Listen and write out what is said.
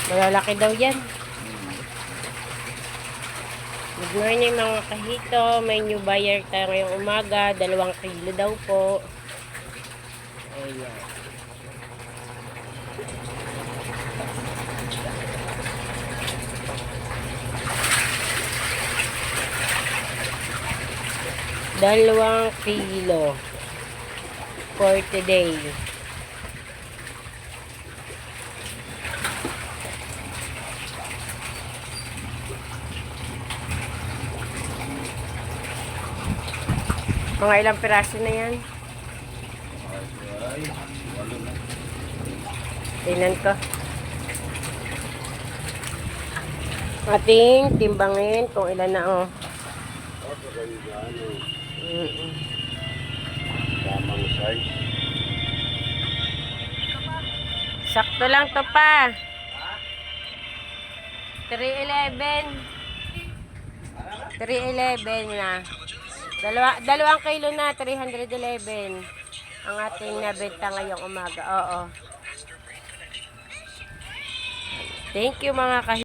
Malalaki daw yan. Good morning mga kahito. May new buyer tayo ngayong umaga. 2 kilo daw po. Ayan. Dalawang kilo for today. Mga ilang piraso na yan? Tingnan ko. Ating timbangin kung ilan na oh. Tamang size. Sakto lang to pa. 311 na. 2 kilo na, 311 ang ating nabenta ngayong umaga. Oo. Thank you mga kahit.